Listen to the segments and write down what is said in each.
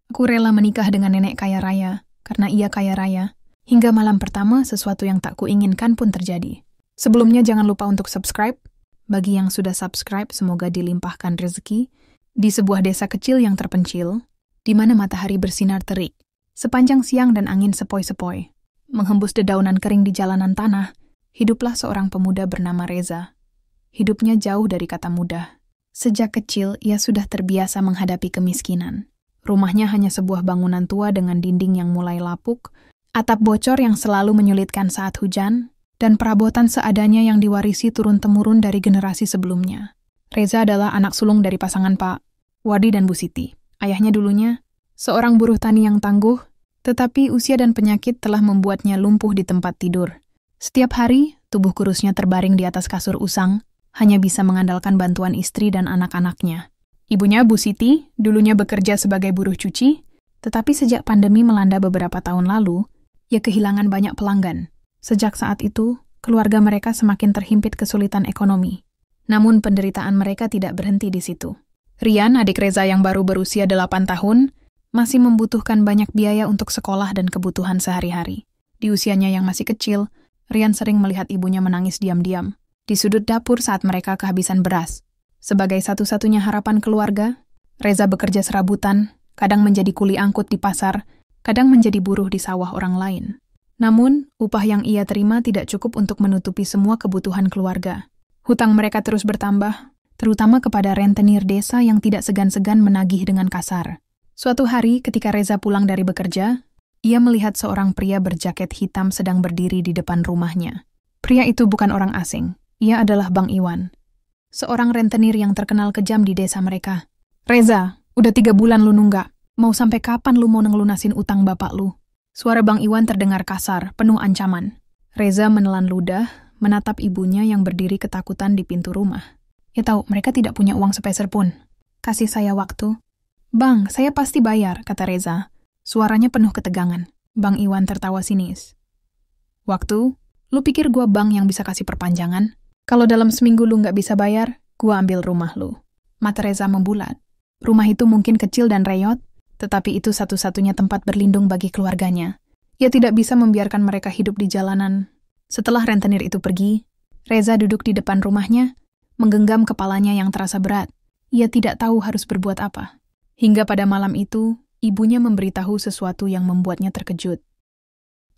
Aku rela menikah dengan nenek kaya raya, karena ia kaya raya. Hingga malam pertama, sesuatu yang tak kuinginkan pun terjadi. Sebelumnya jangan lupa untuk subscribe. Bagi yang sudah subscribe, semoga dilimpahkan rezeki di sebuah desa kecil yang terpencil, di mana matahari bersinar terik. Sepanjang siang dan angin sepoi-sepoi, menghembus dedaunan kering di jalanan tanah, hiduplah seorang pemuda bernama Reza. Hidupnya jauh dari kata mudah. Sejak kecil, ia sudah terbiasa menghadapi kemiskinan. Rumahnya hanya sebuah bangunan tua dengan dinding yang mulai lapuk, atap bocor yang selalu menyulitkan saat hujan, dan perabotan seadanya yang diwarisi turun-temurun dari generasi sebelumnya. Reza adalah anak sulung dari pasangan Pak Wadi dan Bu Siti. Ayahnya dulunya seorang buruh tani yang tangguh, tetapi usia dan penyakit telah membuatnya lumpuh di tempat tidur. Setiap hari, tubuh kurusnya terbaring di atas kasur usang, hanya bisa mengandalkan bantuan istri dan anak-anaknya. Ibunya, Bu Siti, dulunya bekerja sebagai buruh cuci, tetapi sejak pandemi melanda beberapa tahun lalu, ia kehilangan banyak pelanggan. Sejak saat itu, keluarga mereka semakin terhimpit kesulitan ekonomi. Namun penderitaan mereka tidak berhenti di situ. Rian, adik Reza yang baru berusia 8 tahun, masih membutuhkan banyak biaya untuk sekolah dan kebutuhan sehari-hari. Di usianya yang masih kecil, Rian sering melihat ibunya menangis diam-diam di sudut dapur saat mereka kehabisan beras. Sebagai satu-satunya harapan keluarga, Reza bekerja serabutan, kadang menjadi kuli angkut di pasar, kadang menjadi buruh di sawah orang lain. Namun, upah yang ia terima tidak cukup untuk menutupi semua kebutuhan keluarga. Hutang mereka terus bertambah, terutama kepada rentenir desa yang tidak segan-segan menagih dengan kasar. Suatu hari, ketika Reza pulang dari bekerja, ia melihat seorang pria berjaket hitam sedang berdiri di depan rumahnya. Pria itu bukan orang asing, ia adalah Bang Iwan, seorang rentenir yang terkenal kejam di desa mereka. "Reza, udah 3 bulan lu nunggak. Mau sampai kapan lu mau ngelunasin utang bapak lu?" Suara Bang Iwan terdengar kasar, penuh ancaman. Reza menelan ludah, menatap ibunya yang berdiri ketakutan di pintu rumah. Ia tahu mereka tidak punya uang sepeser pun. "Kasih saya waktu." "Bang, saya pasti bayar," kata Reza. Suaranya penuh ketegangan. Bang Iwan tertawa sinis. "Waktu? Lu pikir gua bank yang bisa kasih perpanjangan? Kalau dalam seminggu lu nggak bisa bayar, gua ambil rumah lu." Mata Reza membulat. Rumah itu mungkin kecil dan reyot, tetapi itu satu-satunya tempat berlindung bagi keluarganya. Ia tidak bisa membiarkan mereka hidup di jalanan. Setelah rentenir itu pergi, Reza duduk di depan rumahnya, menggenggam kepalanya yang terasa berat. Ia tidak tahu harus berbuat apa. Hingga pada malam itu, ibunya memberitahu sesuatu yang membuatnya terkejut.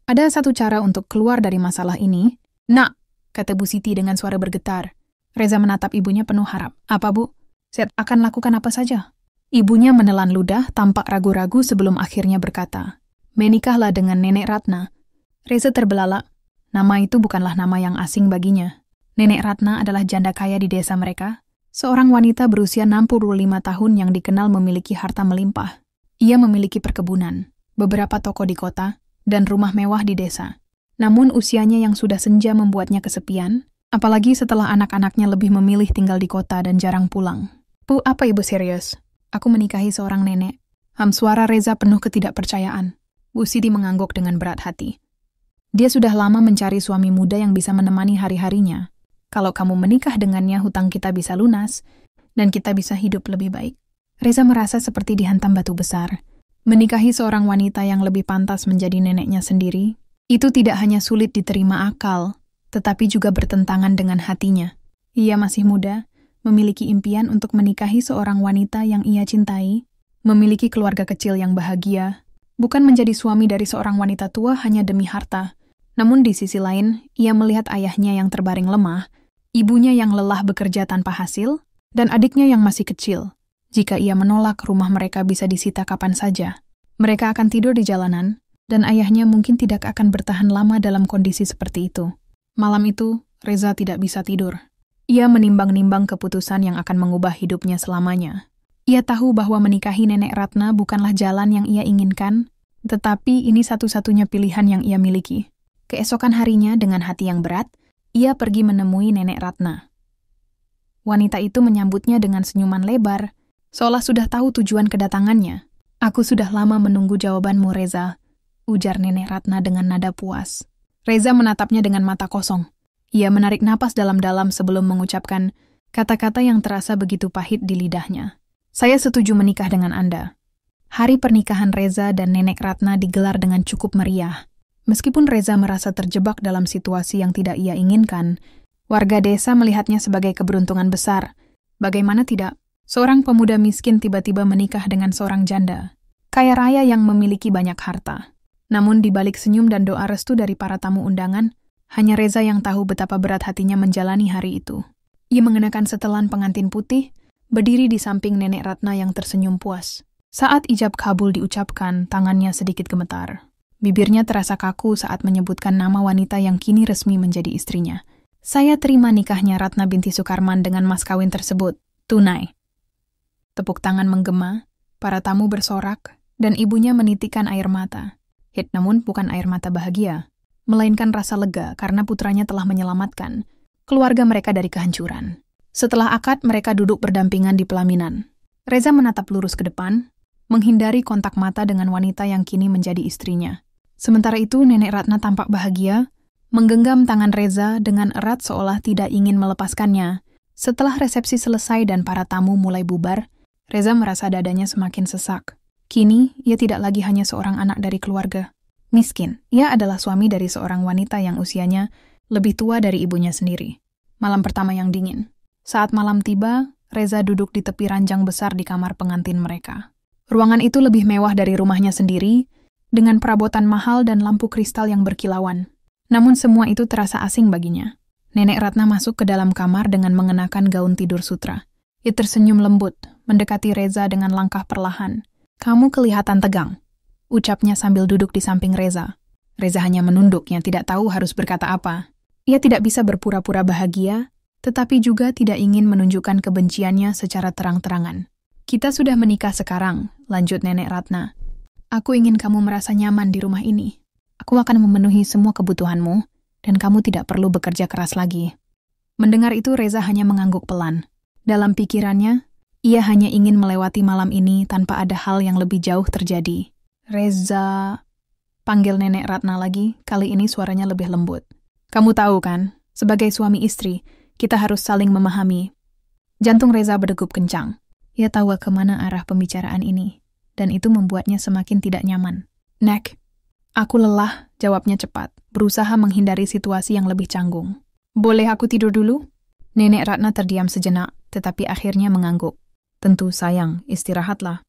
"Ada satu cara untuk keluar dari masalah ini." "Nak," kata Bu Siti dengan suara bergetar. Reza menatap ibunya penuh harap. "Apa, Bu? Saya akan lakukan apa saja." Ibunya menelan ludah, tampak ragu-ragu sebelum akhirnya berkata, "Menikahlah dengan Nenek Ratna." Reza terbelalak. Nama itu bukanlah nama yang asing baginya. Nenek Ratna adalah janda kaya di desa mereka, seorang wanita berusia 65 tahun yang dikenal memiliki harta melimpah. Ia memiliki perkebunan, beberapa toko di kota, dan rumah mewah di desa. Namun usianya yang sudah senja membuatnya kesepian, apalagi setelah anak-anaknya lebih memilih tinggal di kota dan jarang pulang. "Bu, apa ibu serius? Aku menikahi seorang nenek." Suara Reza penuh ketidakpercayaan. Bu Siti mengangguk dengan berat hati. "Dia sudah lama mencari suami muda yang bisa menemani hari-harinya. Kalau kamu menikah dengannya, hutang kita bisa lunas, dan kita bisa hidup lebih baik." Reza merasa seperti dihantam batu besar. Menikahi seorang wanita yang lebih pantas menjadi neneknya sendiri, itu tidak hanya sulit diterima akal, tetapi juga bertentangan dengan hatinya. Ia masih muda, memiliki impian untuk menikahi seorang wanita yang ia cintai, memiliki keluarga kecil yang bahagia, bukan menjadi suami dari seorang wanita tua hanya demi harta. Namun di sisi lain, ia melihat ayahnya yang terbaring lemah, ibunya yang lelah bekerja tanpa hasil, dan adiknya yang masih kecil. Jika ia menolak, rumah mereka bisa disita kapan saja. Mereka akan tidur di jalanan, dan ayahnya mungkin tidak akan bertahan lama dalam kondisi seperti itu. Malam itu, Reza tidak bisa tidur. Ia menimbang-nimbang keputusan yang akan mengubah hidupnya selamanya. Ia tahu bahwa menikahi Nenek Ratna bukanlah jalan yang ia inginkan, tetapi ini satu-satunya pilihan yang ia miliki. Keesokan harinya, dengan hati yang berat, ia pergi menemui Nenek Ratna. Wanita itu menyambutnya dengan senyuman lebar, seolah sudah tahu tujuan kedatangannya. "Aku sudah lama menunggu jawabanmu, Reza," ujar Nenek Ratna dengan nada puas. Reza menatapnya dengan mata kosong. Ia menarik napas dalam-dalam sebelum mengucapkan kata-kata yang terasa begitu pahit di lidahnya. "Saya setuju menikah dengan Anda. Hari pernikahan Reza dan Nenek Ratna digelar dengan cukup meriah. Meskipun Reza merasa terjebak dalam situasi yang tidak ia inginkan, warga desa melihatnya sebagai keberuntungan besar. Bagaimana tidak? Seorang pemuda miskin tiba-tiba menikah dengan seorang janda kaya raya yang memiliki banyak harta. Namun di balik senyum dan doa restu dari para tamu undangan, hanya Reza yang tahu betapa berat hatinya menjalani hari itu. Ia mengenakan setelan pengantin putih, berdiri di samping Nenek Ratna yang tersenyum puas. Saat ijab kabul diucapkan, tangannya sedikit gemetar. Bibirnya terasa kaku saat menyebutkan nama wanita yang kini resmi menjadi istrinya. Saya terima nikahnya Ratna binti Sukarman dengan mas kawin tersebut. Tunai. Tepuk tangan menggema, para tamu bersorak, dan ibunya menitikkan air mata. Namun bukan air mata bahagia, melainkan rasa lega karena putranya telah menyelamatkan keluarga mereka dari kehancuran. Setelah akad, mereka duduk berdampingan di pelaminan. Reza menatap lurus ke depan, menghindari kontak mata dengan wanita yang kini menjadi istrinya. Sementara itu, Nenek Ratna tampak bahagia, menggenggam tangan Reza dengan erat seolah tidak ingin melepaskannya. Setelah resepsi selesai dan para tamu mulai bubar, Reza merasa dadanya semakin sesak. Kini, ia tidak lagi hanya seorang anak dari keluarga miskin. Ia adalah suami dari seorang wanita yang usianya lebih tua dari ibunya sendiri. Malam pertama yang dingin. Saat malam tiba, Reza duduk di tepi ranjang besar di kamar pengantin mereka. Ruangan itu lebih mewah dari rumahnya sendiri, dengan perabotan mahal dan lampu kristal yang berkilauan. Namun semua itu terasa asing baginya. Nenek Ratna masuk ke dalam kamar dengan mengenakan gaun tidur sutra. Ia tersenyum lembut, mendekati Reza dengan langkah perlahan. "Kamu kelihatan tegang," ucapnya sambil duduk di samping Reza. Reza hanya menunduk yang tidak tahu harus berkata apa. Ia tidak bisa berpura-pura bahagia, tetapi juga tidak ingin menunjukkan kebenciannya secara terang-terangan. "Kita sudah menikah sekarang," lanjut Nenek Ratna. "Aku ingin kamu merasa nyaman di rumah ini. Aku akan memenuhi semua kebutuhanmu, dan kamu tidak perlu bekerja keras lagi." Mendengar itu, Reza hanya mengangguk pelan. Dalam pikirannya, ia hanya ingin melewati malam ini tanpa ada hal yang lebih jauh terjadi. "Reza," panggil Nenek Ratna lagi, kali ini suaranya lebih lembut. "Kamu tahu kan, sebagai suami istri, kita harus saling memahami." Jantung Reza berdegup kencang. Ia tahu kemana arah pembicaraan ini, dan itu membuatnya semakin tidak nyaman. "Nek, aku lelah," jawabnya cepat, berusaha menghindari situasi yang lebih canggung. "Boleh aku tidur dulu?" Nenek Ratna terdiam sejenak, tetapi akhirnya mengangguk. "Tentu sayang, istirahatlah."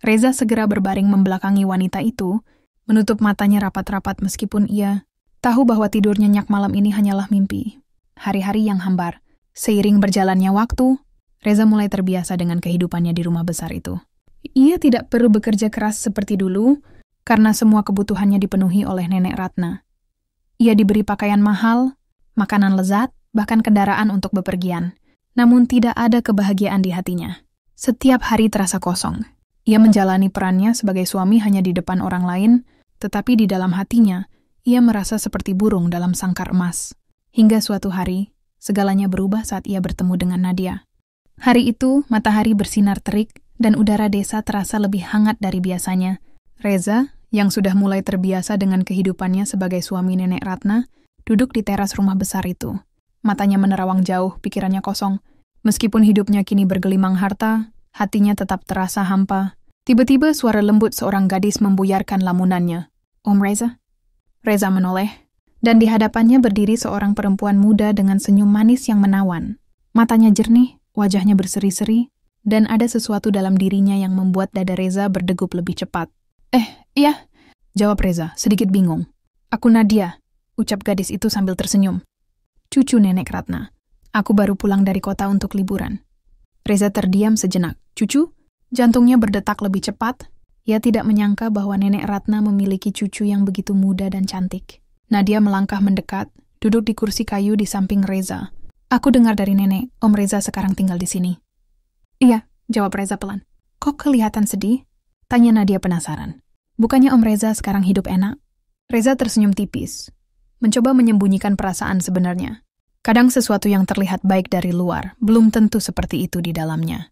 Reza segera berbaring membelakangi wanita itu, menutup matanya rapat-rapat meskipun ia tahu bahwa tidur nyenyak malam ini hanyalah mimpi. Hari-hari yang hambar. Seiring berjalannya waktu, Reza mulai terbiasa dengan kehidupannya di rumah besar itu. Ia tidak perlu bekerja keras seperti dulu, karena semua kebutuhannya dipenuhi oleh Nenek Ratna. Ia diberi pakaian mahal, makanan lezat, bahkan kendaraan untuk bepergian. Namun tidak ada kebahagiaan di hatinya. Setiap hari terasa kosong. Ia menjalani perannya sebagai suami hanya di depan orang lain, tetapi di dalam hatinya, ia merasa seperti burung dalam sangkar emas. Hingga suatu hari, segalanya berubah saat ia bertemu dengan Nadia. Hari itu, matahari bersinar terik, dan udara desa terasa lebih hangat dari biasanya. Reza, yang sudah mulai terbiasa dengan kehidupannya sebagai suami Nenek Ratna, duduk di teras rumah besar itu. Matanya menerawang jauh, pikirannya kosong. Meskipun hidupnya kini bergelimang harta, hatinya tetap terasa hampa. Tiba-tiba suara lembut seorang gadis membuyarkan lamunannya. "Om Reza?" Reza menoleh, dan di hadapannya berdiri seorang perempuan muda dengan senyum manis yang menawan. Matanya jernih, wajahnya berseri-seri, dan ada sesuatu dalam dirinya yang membuat dada Reza berdegup lebih cepat. Iya," jawab Reza, sedikit bingung. "Aku Nadia," ucap gadis itu sambil tersenyum. "Cucu Nenek Ratna. Aku baru pulang dari kota untuk liburan." Reza terdiam sejenak. "Cucu?" Jantungnya berdetak lebih cepat. Ia tidak menyangka bahwa Nenek Ratna memiliki cucu yang begitu muda dan cantik. Nadia melangkah mendekat, duduk di kursi kayu di samping Reza. "Aku dengar dari nenek, Om Reza sekarang tinggal di sini." "Iya," jawab Reza pelan. "Kok kelihatan sedih?" tanya Nadia penasaran. "Bukannya Om Reza sekarang hidup enak?" Reza tersenyum tipis, mencoba menyembunyikan perasaan sebenarnya. Kadang sesuatu yang terlihat baik dari luar, belum tentu seperti itu di dalamnya.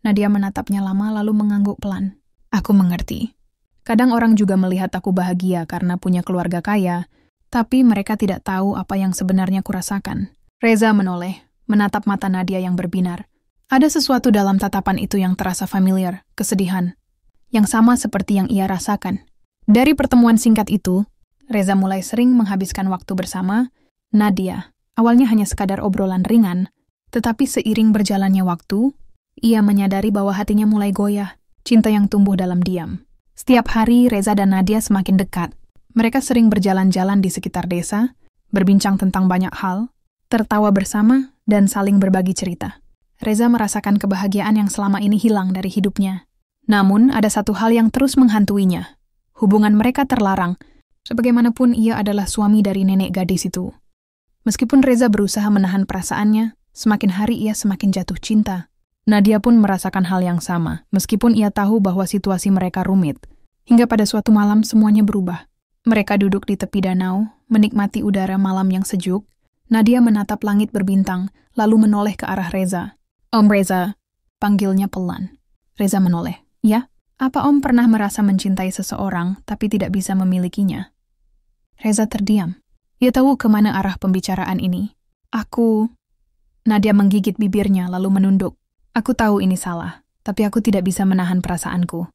Nadia menatapnya lama lalu mengangguk pelan. "Aku mengerti. Kadang orang juga melihat aku bahagia karena punya keluarga kaya, tapi mereka tidak tahu apa yang sebenarnya kurasakan." Reza menoleh, menatap mata Nadia yang berbinar. Ada sesuatu dalam tatapan itu yang terasa familiar, kesedihan. yang sama seperti yang ia rasakan. Dari pertemuan singkat itu, Reza mulai sering menghabiskan waktu bersama Nadia. Awalnya hanya sekadar obrolan ringan, tetapi seiring berjalannya waktu, ia menyadari bahwa hatinya mulai goyah, cinta yang tumbuh dalam diam. Setiap hari, Reza dan Nadia semakin dekat. Mereka sering berjalan-jalan di sekitar desa, berbincang tentang banyak hal, tertawa bersama, dan saling berbagi cerita. Reza merasakan kebahagiaan yang selama ini hilang dari hidupnya. Namun, ada satu hal yang terus menghantuinya. Hubungan mereka terlarang, sebagaimanapun ia adalah suami dari nenek gadis itu. Meskipun Reza berusaha menahan perasaannya, semakin hari ia semakin jatuh cinta. Nadia pun merasakan hal yang sama, meskipun ia tahu bahwa situasi mereka rumit. Hingga pada suatu malam semuanya berubah. Mereka duduk di tepi danau, menikmati udara malam yang sejuk. Nadia menatap langit berbintang, lalu menoleh ke arah Reza. "Om Reza," panggilnya pelan. Reza menoleh. "Ya? Apa Om pernah merasa mencintai seseorang, tapi tidak bisa memilikinya?" Reza terdiam. Ia tahu kemana arah pembicaraan ini. Nadia menggigit bibirnya, lalu menunduk. "Aku tahu ini salah, tapi aku tidak bisa menahan perasaanku."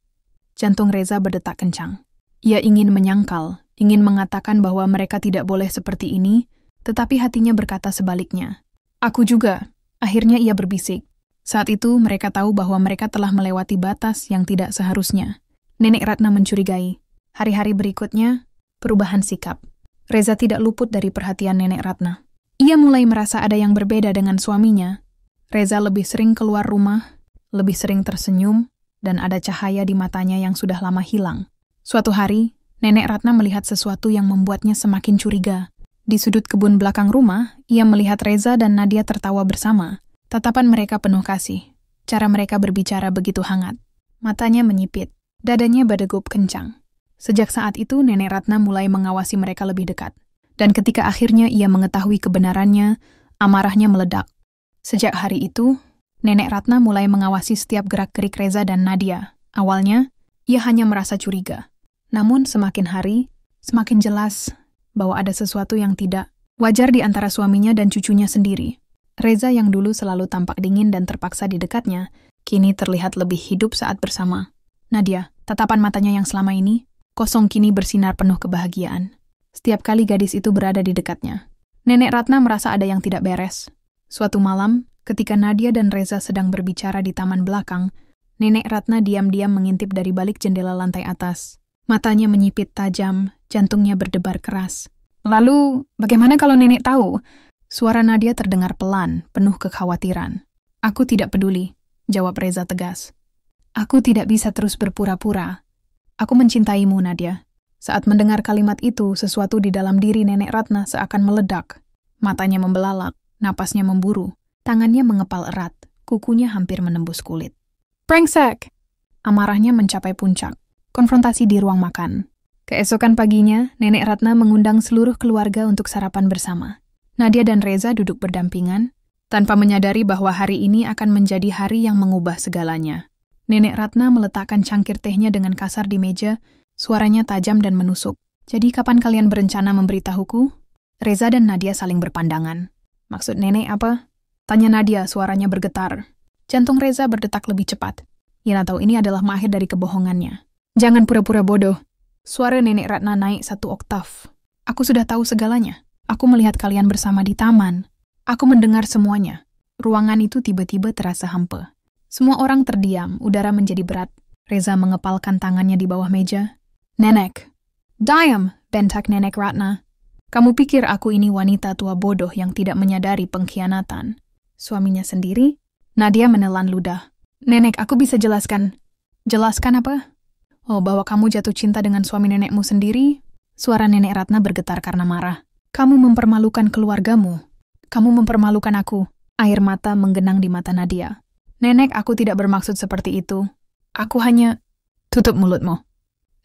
Jantung Reza berdetak kencang. Ia ingin menyangkal, ingin mengatakan bahwa mereka tidak boleh seperti ini, tetapi hatinya berkata sebaliknya. "Aku juga." Akhirnya ia berbisik. Saat itu mereka tahu bahwa mereka telah melewati batas yang tidak seharusnya. Nenek Ratna mencurigai. Hari-hari berikutnya, perubahan sikap. Reza tidak luput dari perhatian Nenek Ratna. Ia mulai merasa ada yang berbeda dengan suaminya. Reza lebih sering keluar rumah, lebih sering tersenyum, dan ada cahaya di matanya yang sudah lama hilang. Suatu hari, Nenek Ratna melihat sesuatu yang membuatnya semakin curiga. Di sudut kebun belakang rumah, ia melihat Reza dan Nadia tertawa bersama. Tatapan mereka penuh kasih. Cara mereka berbicara begitu hangat. Matanya menyipit, dadanya berdegup kencang. Sejak saat itu, Nenek Ratna mulai mengawasi mereka lebih dekat. Dan ketika akhirnya ia mengetahui kebenarannya, amarahnya meledak. Sejak hari itu, Nenek Ratna mulai mengawasi setiap gerak-gerik Reza dan Nadia. Awalnya, ia hanya merasa curiga. Namun semakin hari, semakin jelas bahwa ada sesuatu yang tidak wajar di antara suaminya dan cucunya sendiri. Reza yang dulu selalu tampak dingin dan terpaksa di dekatnya, kini terlihat lebih hidup saat bersama. Nadia, tatapan matanya yang selama ini, kosong kini bersinar penuh kebahagiaan. Setiap kali gadis itu berada di dekatnya. Nenek Ratna merasa ada yang tidak beres. Suatu malam, ketika Nadia dan Reza sedang berbicara di taman belakang, Nenek Ratna diam-diam mengintip dari balik jendela lantai atas. Matanya menyipit tajam, jantungnya berdebar keras. "Lalu, bagaimana kalau nenek tahu?" Suara Nadia terdengar pelan, penuh kekhawatiran. "Aku tidak peduli," jawab Reza tegas. "Aku tidak bisa terus berpura-pura. Aku mencintaimu, Nadia." Saat mendengar kalimat itu, sesuatu di dalam diri Nenek Ratna seakan meledak. Matanya membelalak, napasnya memburu, tangannya mengepal erat, kukunya hampir menembus kulit. "Brengsek!" Amarahnya mencapai puncak. Konfrontasi di ruang makan. Keesokan paginya, Nenek Ratna mengundang seluruh keluarga untuk sarapan bersama. Nadia dan Reza duduk berdampingan, tanpa menyadari bahwa hari ini akan menjadi hari yang mengubah segalanya. Nenek Ratna meletakkan cangkir tehnya dengan kasar di meja, suaranya tajam dan menusuk. "Jadi kapan kalian berencana memberitahuku?" Reza dan Nadia saling berpandangan. "Maksud nenek apa?" tanya Nadia, suaranya bergetar. Jantung Reza berdetak lebih cepat. Ia tahu ini adalah mahir dari kebohongannya. "Jangan pura-pura bodoh." Suara Nenek Ratna naik 1 oktav. "Aku sudah tahu segalanya. Aku melihat kalian bersama di taman. Aku mendengar semuanya." Ruangan itu tiba-tiba terasa hampa. Semua orang terdiam, udara menjadi berat. Reza mengepalkan tangannya di bawah meja. "Nenek." "Diam," bentak Nenek Ratna. "Kamu pikir aku ini wanita tua bodoh yang tidak menyadari pengkhianatan?" Suaminya sendiri? Nadia menelan ludah. "Nenek, aku bisa jelaskan." "Jelaskan apa?" "Oh, bahwa kamu jatuh cinta dengan suami nenekmu sendiri?" Suara Nenek Ratna bergetar karena marah. "Kamu mempermalukan keluargamu. Kamu mempermalukan aku." Air mata menggenang di mata Nadia. "Nenek, aku tidak bermaksud seperti itu. Aku hanya..." "Tutup mulutmu."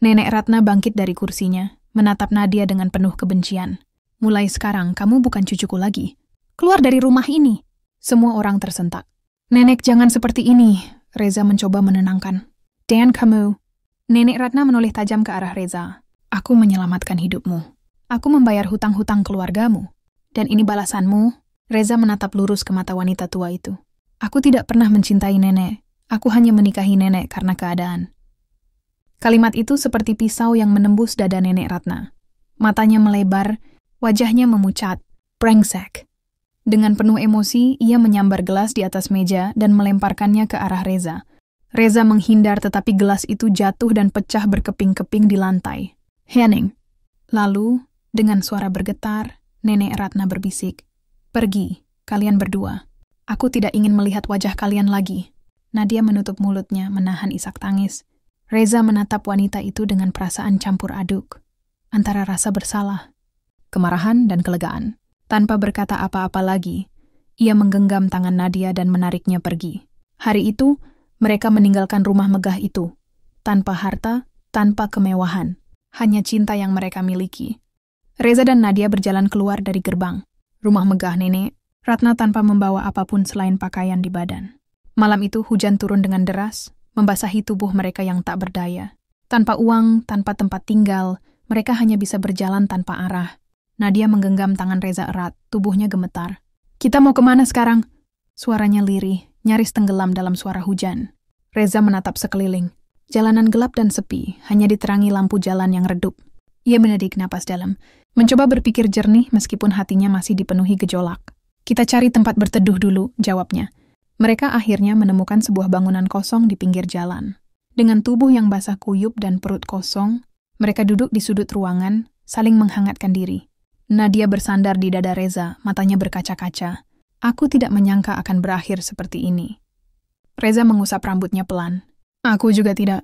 Nenek Ratna bangkit dari kursinya, menatap Nadia dengan penuh kebencian. "Mulai sekarang, kamu bukan cucuku lagi. Keluar dari rumah ini." Semua orang tersentak. "Nenek, jangan seperti ini." Reza mencoba menenangkan. "Dan kamu..." Nenek Ratna menoleh tajam ke arah Reza. "Aku menyelamatkan hidupmu. Aku membayar hutang-hutang keluargamu. Dan ini balasanmu." Reza menatap lurus ke mata wanita tua itu. "Aku tidak pernah mencintai nenek. Aku hanya menikahi nenek karena keadaan." Kalimat itu seperti pisau yang menembus dada Nenek Ratna. Matanya melebar, wajahnya memucat. Brengsek. Dengan penuh emosi, ia menyambar gelas di atas meja dan melemparkannya ke arah Reza. Reza menghindar tetapi gelas itu jatuh dan pecah berkeping-keping di lantai. Hening. Lalu, dengan suara bergetar, Nenek Ratna berbisik. Pergi, kalian berdua. Aku tidak ingin melihat wajah kalian lagi. Nadia menutup mulutnya, menahan isak tangis. Reza menatap wanita itu dengan perasaan campur aduk, antara rasa bersalah, kemarahan, dan kelegaan. Tanpa berkata apa-apa lagi, ia menggenggam tangan Nadia dan menariknya pergi. Hari itu, mereka meninggalkan rumah megah itu, tanpa harta, tanpa kemewahan, hanya cinta yang mereka miliki. Reza dan Nadia berjalan keluar dari gerbang rumah megah Nenek Ratna tanpa membawa apapun selain pakaian di badan. Malam itu hujan turun dengan deras, membasahi tubuh mereka yang tak berdaya. Tanpa uang, tanpa tempat tinggal, mereka hanya bisa berjalan tanpa arah. Nadia menggenggam tangan Reza erat, tubuhnya gemetar. Kita mau kemana sekarang? Suaranya lirih, nyaris tenggelam dalam suara hujan. Reza menatap sekeliling. Jalanan gelap dan sepi, hanya diterangi lampu jalan yang redup. Ia menarik napas dalam, mencoba berpikir jernih meskipun hatinya masih dipenuhi gejolak. Kita cari tempat berteduh dulu, jawabnya. Mereka akhirnya menemukan sebuah bangunan kosong di pinggir jalan. Dengan tubuh yang basah kuyup dan perut kosong, mereka duduk di sudut ruangan, saling menghangatkan diri. Nadia bersandar di dada Reza, matanya berkaca-kaca. Aku tidak menyangka akan berakhir seperti ini. Reza mengusap rambutnya pelan. Aku juga tidak.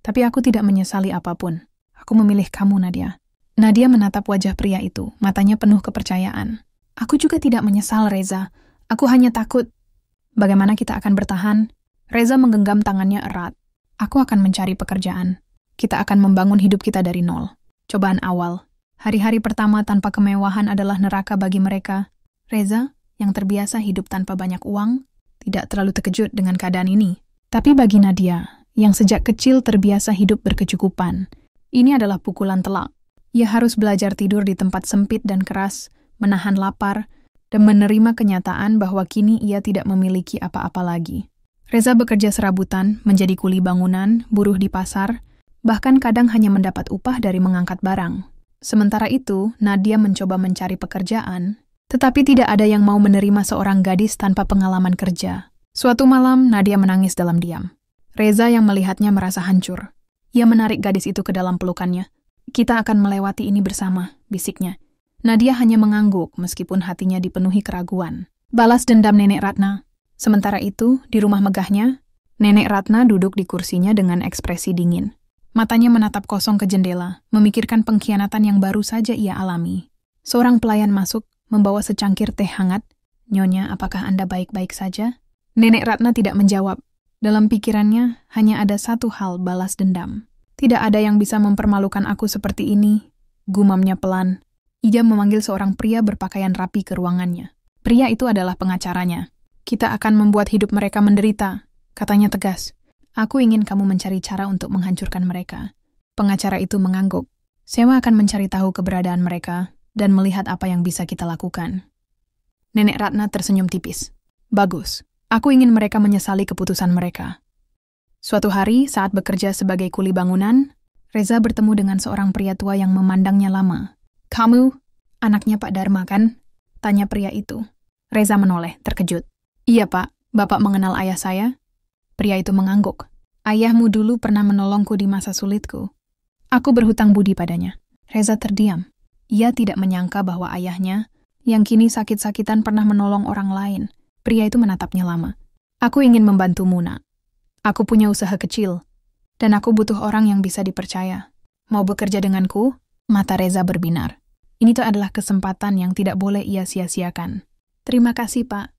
Tapi aku tidak menyesali apapun. Aku memilih kamu, Nadia. Nadia menatap wajah pria itu, matanya penuh kepercayaan. Aku juga tidak menyesal, Reza. Aku hanya takut. Bagaimana kita akan bertahan? Reza menggenggam tangannya erat. Aku akan mencari pekerjaan. Kita akan membangun hidup kita dari nol. Cobaan awal. Hari-hari pertama tanpa kemewahan adalah neraka bagi mereka. Reza, yang terbiasa hidup tanpa banyak uang, tidak terlalu terkejut dengan keadaan ini. Tapi bagi Nadia, yang sejak kecil terbiasa hidup berkecukupan, ini adalah pukulan telak. Ia harus belajar tidur di tempat sempit dan keras, menahan lapar, dan menerima kenyataan bahwa kini ia tidak memiliki apa-apa lagi. Reza bekerja serabutan, menjadi kuli bangunan, buruh di pasar, bahkan kadang hanya mendapat upah dari mengangkat barang. Sementara itu, Nadia mencoba mencari pekerjaan, tetapi tidak ada yang mau menerima seorang gadis tanpa pengalaman kerja. Suatu malam, Nadia menangis dalam diam. Reza yang melihatnya merasa hancur. Ia menarik gadis itu ke dalam pelukannya. Kita akan melewati ini bersama, bisiknya. Nadia hanya mengangguk meskipun hatinya dipenuhi keraguan. Balas dendam Nenek Ratna. Sementara itu, di rumah megahnya, Nenek Ratna duduk di kursinya dengan ekspresi dingin. Matanya menatap kosong ke jendela, memikirkan pengkhianatan yang baru saja ia alami. Seorang pelayan masuk, membawa secangkir teh hangat. Nyonya, apakah Anda baik-baik saja? Nenek Ratna tidak menjawab. Dalam pikirannya, hanya ada satu hal, balas dendam. Tidak ada yang bisa mempermalukan aku seperti ini, gumamnya pelan. Ia memanggil seorang pria berpakaian rapi ke ruangannya. Pria itu adalah pengacaranya. Kita akan membuat hidup mereka menderita, katanya tegas. Aku ingin kamu mencari cara untuk menghancurkan mereka. Pengacara itu mengangguk. Sewa akan mencari tahu keberadaan mereka dan melihat apa yang bisa kita lakukan. Nenek Ratna tersenyum tipis. Bagus. Aku ingin mereka menyesali keputusan mereka. Suatu hari, saat bekerja sebagai kuli bangunan, Reza bertemu dengan seorang pria tua yang memandangnya lama. Kamu, anaknya Pak Dharma kan? Tanya pria itu. Reza menoleh, terkejut. Iya Pak, Bapak mengenal ayah saya? Pria itu mengangguk. Ayahmu dulu pernah menolongku di masa sulitku. Aku berhutang budi padanya. Reza terdiam. Ia tidak menyangka bahwa ayahnya, yang kini sakit-sakitan pernah menolong orang lain. Pria itu menatapnya lama. Aku ingin membantumu, Nak. Aku punya usaha kecil, dan aku butuh orang yang bisa dipercaya. Mau bekerja denganku? Mata Reza berbinar. Ini tuh adalah kesempatan yang tidak boleh ia sia-siakan. Terima kasih, Pak.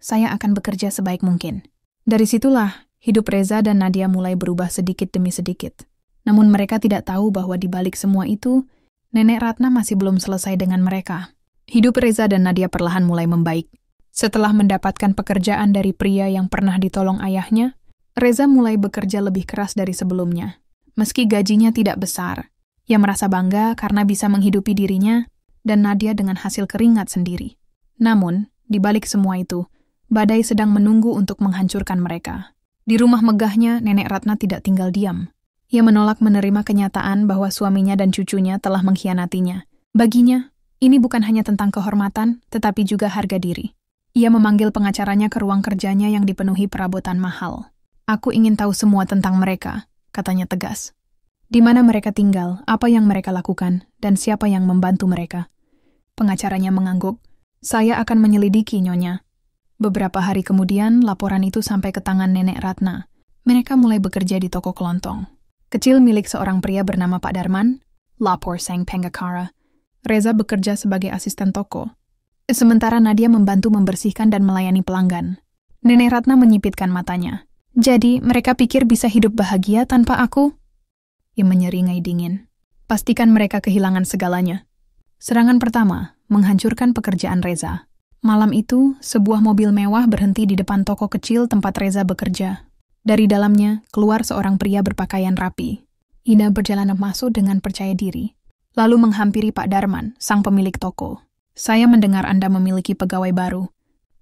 Saya akan bekerja sebaik mungkin. Dari situlah, hidup Reza dan Nadia mulai berubah sedikit demi sedikit. Namun mereka tidak tahu bahwa di balik semua itu, Nenek Ratna masih belum selesai dengan mereka. Hidup Reza dan Nadia perlahan mulai membaik. Setelah mendapatkan pekerjaan dari pria yang pernah ditolong ayahnya, Reza mulai bekerja lebih keras dari sebelumnya. Meski gajinya tidak besar, ia merasa bangga karena bisa menghidupi dirinya dan Nadia dengan hasil keringat sendiri. Namun, di balik semua itu, badai sedang menunggu untuk menghancurkan mereka. Di rumah megahnya, Nenek Ratna tidak tinggal diam. Ia menolak menerima kenyataan bahwa suaminya dan cucunya telah mengkhianatinya. Baginya, ini bukan hanya tentang kehormatan, tetapi juga harga diri. Ia memanggil pengacaranya ke ruang kerjanya yang dipenuhi perabotan mahal. Aku ingin tahu semua tentang mereka, katanya tegas. Di mana mereka tinggal, apa yang mereka lakukan, dan siapa yang membantu mereka. Pengacaranya mengangguk. Saya akan menyelidiki, Nyonya. Beberapa hari kemudian, laporan itu sampai ke tangan Nenek Ratna. Mereka mulai bekerja di toko kelontong. Kecil milik seorang pria bernama Pak Darman, Lapor Sang Penggakara. Reza bekerja sebagai asisten toko. Sementara Nadia membantu membersihkan dan melayani pelanggan. Nenek Ratna menyipitkan matanya. Jadi, mereka pikir bisa hidup bahagia tanpa aku? Ia menyeringai dingin. Pastikan mereka kehilangan segalanya. Serangan pertama, menghancurkan pekerjaan Reza. Malam itu, sebuah mobil mewah berhenti di depan toko kecil tempat Reza bekerja. Dari dalamnya, keluar seorang pria berpakaian rapi. Ina berjalan masuk dengan percaya diri, lalu menghampiri Pak Darman, sang pemilik toko. Saya mendengar Anda memiliki pegawai baru.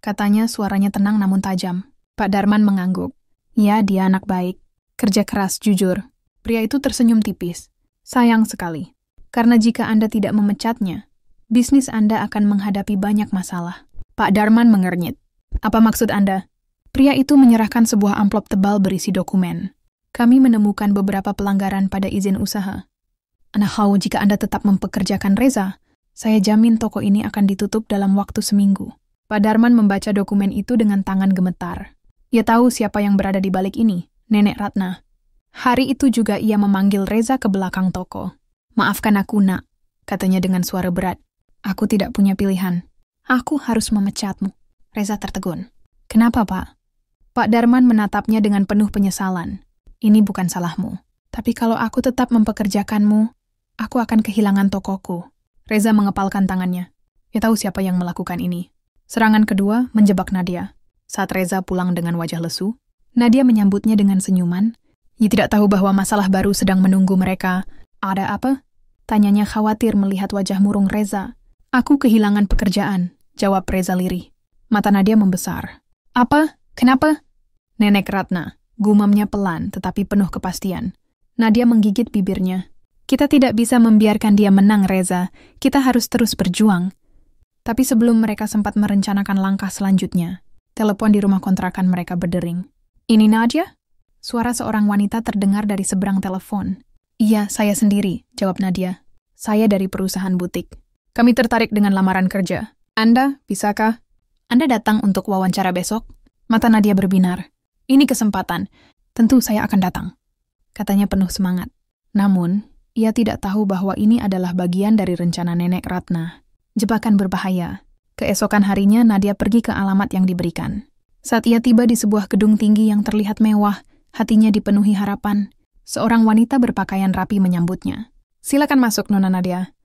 Katanya suaranya tenang namun tajam. Pak Darman mengangguk. Ya, dia anak baik. Kerja keras, jujur. Pria itu tersenyum tipis. Sayang sekali. Karena jika Anda tidak memecatnya, bisnis Anda akan menghadapi banyak masalah. Pak Darman mengernyit. Apa maksud Anda? Pria itu menyerahkan sebuah amplop tebal berisi dokumen. Kami menemukan beberapa pelanggaran pada izin usaha. Anda tahu jika Anda tetap mempekerjakan Reza, saya jamin toko ini akan ditutup dalam waktu seminggu. Pak Darman membaca dokumen itu dengan tangan gemetar. Ia tahu siapa yang berada di balik ini, Nenek Ratna. Hari itu juga ia memanggil Reza ke belakang toko. Maafkan aku, Nak, katanya dengan suara berat. Aku tidak punya pilihan. Aku harus memecatmu. Reza tertegun. Kenapa, Pak? Pak Darman menatapnya dengan penuh penyesalan. Ini bukan salahmu. Tapi kalau aku tetap mempekerjakanmu, aku akan kehilangan tokoku. Reza mengepalkan tangannya. Ia tahu siapa yang melakukan ini. Serangan kedua menjebak Nadia. Saat Reza pulang dengan wajah lesu, Nadia menyambutnya dengan senyuman. Ia tidak tahu bahwa masalah baru sedang menunggu mereka. Ada apa? Tanyanya khawatir melihat wajah murung Reza. Aku kehilangan pekerjaan, jawab Reza lirih. Mata Nadia membesar. Apa? Kenapa? Nenek Ratna, gumamnya pelan tetapi penuh kepastian. Nadia menggigit bibirnya. Kita tidak bisa membiarkan dia menang, Reza. Kita harus terus berjuang. Tapi sebelum mereka sempat merencanakan langkah selanjutnya, telepon di rumah kontrakan mereka berdering. Ini Nadia? Suara seorang wanita terdengar dari seberang telepon. Iya, saya sendiri, jawab Nadia. Saya dari perusahaan butik. Kami tertarik dengan lamaran kerja. Anda, bisakah? Anda datang untuk wawancara besok? Mata Nadia berbinar. Ini kesempatan. Tentu saya akan datang. Katanya penuh semangat. Namun, ia tidak tahu bahwa ini adalah bagian dari rencana Nenek Ratna. Jebakan berbahaya. Keesokan harinya Nadia pergi ke alamat yang diberikan. Saat ia tiba di sebuah gedung tinggi yang terlihat mewah, hatinya dipenuhi harapan. Seorang wanita berpakaian rapi menyambutnya. Silakan masuk, Nona Nadia.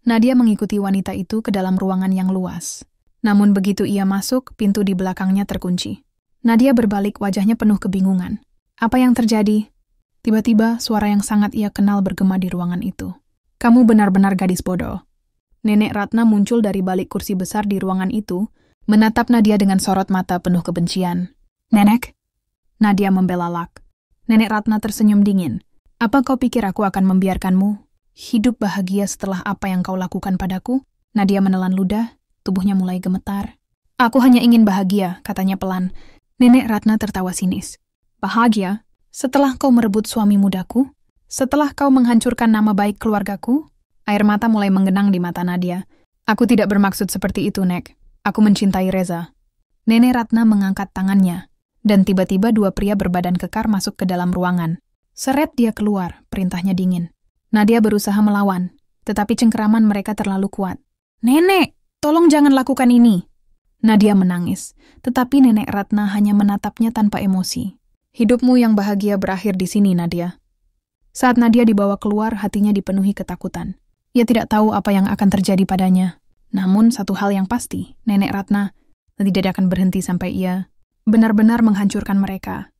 Nadia mengikuti wanita itu ke dalam ruangan yang luas. Namun begitu ia masuk, pintu di belakangnya terkunci. Nadia berbalik, wajahnya penuh kebingungan. Apa yang terjadi? Tiba-tiba suara yang sangat ia kenal bergema di ruangan itu. Kamu benar-benar gadis bodoh. Nenek Ratna muncul dari balik kursi besar di ruangan itu, menatap Nadia dengan sorot mata penuh kebencian. Nenek? Nadia membelalak. Nenek Ratna tersenyum dingin. Apa kau pikir aku akan membiarkanmu hidup bahagia setelah apa yang kau lakukan padaku? Nadia menelan ludah, tubuhnya mulai gemetar. Aku hanya ingin bahagia, katanya pelan. Nenek Ratna tertawa sinis. Bahagia? Setelah kau merebut suami mudaku? Setelah kau menghancurkan nama baik keluargaku? Air mata mulai menggenang di mata Nadia. Aku tidak bermaksud seperti itu, Nek. Aku mencintai Reza. Nenek Ratna mengangkat tangannya, dan tiba-tiba dua pria berbadan kekar masuk ke dalam ruangan. Seret dia keluar, perintahnya dingin. Nadia berusaha melawan, tetapi cengkeraman mereka terlalu kuat. Nenek, tolong jangan lakukan ini. Nadia menangis, tetapi Nenek Ratna hanya menatapnya tanpa emosi. Hidupmu yang bahagia berakhir di sini, Nadia. Saat Nadia dibawa keluar, hatinya dipenuhi ketakutan. Ia tidak tahu apa yang akan terjadi padanya. Namun satu hal yang pasti, Nenek Ratna tidak akan berhenti sampai ia benar-benar menghancurkan mereka.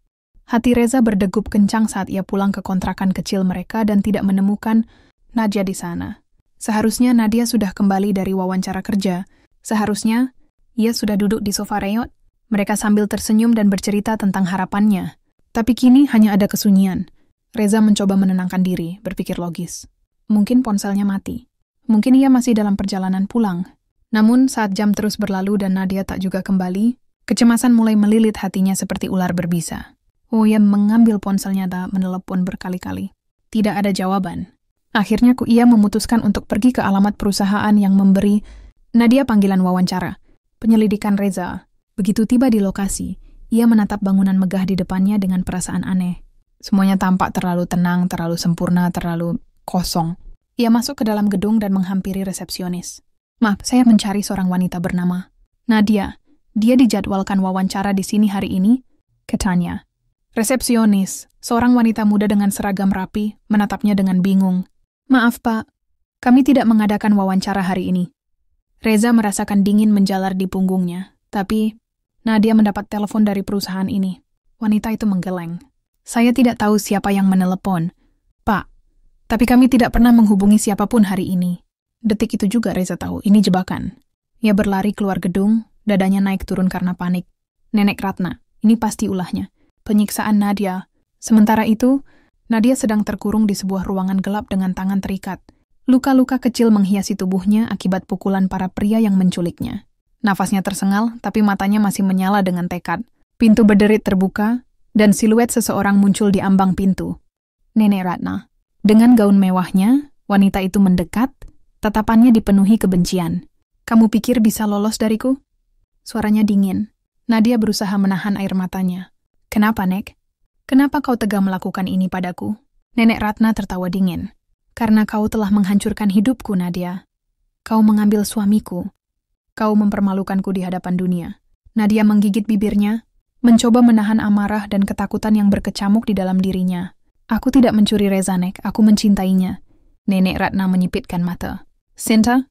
Hati Reza berdegup kencang saat ia pulang ke kontrakan kecil mereka dan tidak menemukan Nadia di sana. Seharusnya Nadia sudah kembali dari wawancara kerja. Seharusnya ia sudah duduk di sofa reot. Mereka sambil tersenyum dan bercerita tentang harapannya. Tapi kini hanya ada kesunyian. Reza mencoba menenangkan diri, berpikir logis. Mungkin ponselnya mati. Mungkin ia masih dalam perjalanan pulang. Namun saat jam terus berlalu dan Nadia tak juga kembali, kecemasan mulai melilit hatinya seperti ular berbisa. Ia mengambil ponselnya dan menelepon berkali-kali. Tidak ada jawaban. Akhirnya ia memutuskan untuk pergi ke alamat perusahaan yang memberi Nadia panggilan wawancara. Penyelidikan Reza. Begitu tiba di lokasi, ia menatap bangunan megah di depannya dengan perasaan aneh. Semuanya tampak terlalu tenang, terlalu sempurna, terlalu kosong. Ia masuk ke dalam gedung dan menghampiri resepsionis. Maaf, saya mencari seorang wanita bernama Nadia. Dia dijadwalkan wawancara di sini hari ini, katanya. Resepsionis, seorang wanita muda dengan seragam rapi, menatapnya dengan bingung. Maaf, Pak. Kami tidak mengadakan wawancara hari ini. Reza merasakan dingin menjalar di punggungnya, tapi Nadia mendapat telepon dari perusahaan ini. Wanita itu menggeleng. Saya tidak tahu siapa yang menelepon. Pak, tapi kami tidak pernah menghubungi siapapun hari ini. Detik itu juga Reza tahu, ini jebakan. Ia berlari keluar gedung, dadanya naik turun karena panik. Nenek Ratna, ini pasti ulahnya. Penyiksaan Nadia. Sementara itu, Nadia sedang terkurung di sebuah ruangan gelap dengan tangan terikat. Luka-luka kecil menghiasi tubuhnya akibat pukulan para pria yang menculiknya. Nafasnya tersengal, tapi matanya masih menyala dengan tekad. Pintu berderit terbuka, dan siluet seseorang muncul di ambang pintu. Nenek Ratna. Dengan gaun mewahnya, wanita itu mendekat, tatapannya dipenuhi kebencian. Kamu pikir bisa lolos dariku? Suaranya dingin. Nadia berusaha menahan air matanya. Kenapa, Nek? Kenapa kau tega melakukan ini padaku? Nenek Ratna tertawa dingin. Karena kau telah menghancurkan hidupku, Nadia. Kau mengambil suamiku. Kau mempermalukanku di hadapan dunia. Nadia menggigit bibirnya, mencoba menahan amarah dan ketakutan yang berkecamuk di dalam dirinya. Aku tidak mencuri Reza, Nek. Aku mencintainya. Nenek Ratna menyipitkan mata. Sinta?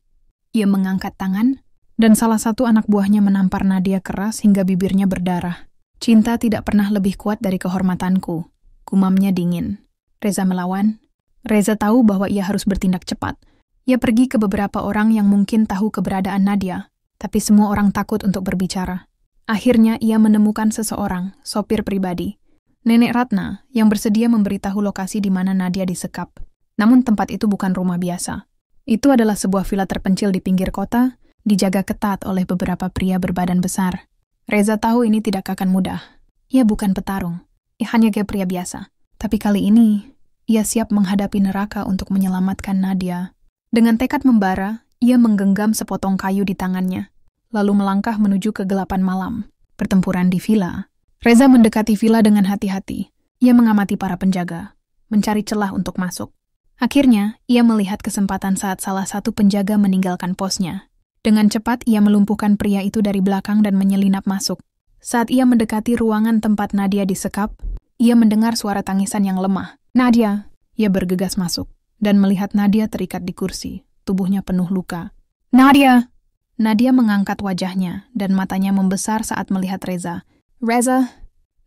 Ia mengangkat tangan, dan salah satu anak buahnya menampar Nadia keras hingga bibirnya berdarah. Cinta tidak pernah lebih kuat dari kehormatanku. Gumamnya dingin. Reza melawan. Reza tahu bahwa ia harus bertindak cepat. Ia pergi ke beberapa orang yang mungkin tahu keberadaan Nadia, tapi semua orang takut untuk berbicara. Akhirnya ia menemukan seseorang, sopir pribadi. Nenek Ratna, yang bersedia memberitahu lokasi di mana Nadia disekap. Namun tempat itu bukan rumah biasa. Itu adalah sebuah villa terpencil di pinggir kota, dijaga ketat oleh beberapa pria berbadan besar. Reza tahu ini tidak akan mudah. Ia bukan petarung, ia hanya kayak pria biasa. Tapi kali ini, ia siap menghadapi neraka untuk menyelamatkan Nadia. Dengan tekad membara, ia menggenggam sepotong kayu di tangannya, lalu melangkah menuju kegelapan malam. Pertempuran di villa. Reza mendekati villa dengan hati-hati. Ia mengamati para penjaga, mencari celah untuk masuk. Akhirnya, ia melihat kesempatan saat salah satu penjaga meninggalkan posnya. Dengan cepat, ia melumpuhkan pria itu dari belakang dan menyelinap masuk. Saat ia mendekati ruangan tempat Nadia disekap, ia mendengar suara tangisan yang lemah. Nadia! Ia bergegas masuk, dan melihat Nadia terikat di kursi, tubuhnya penuh luka. Nadia! Nadia mengangkat wajahnya, dan matanya membesar saat melihat Reza. Reza!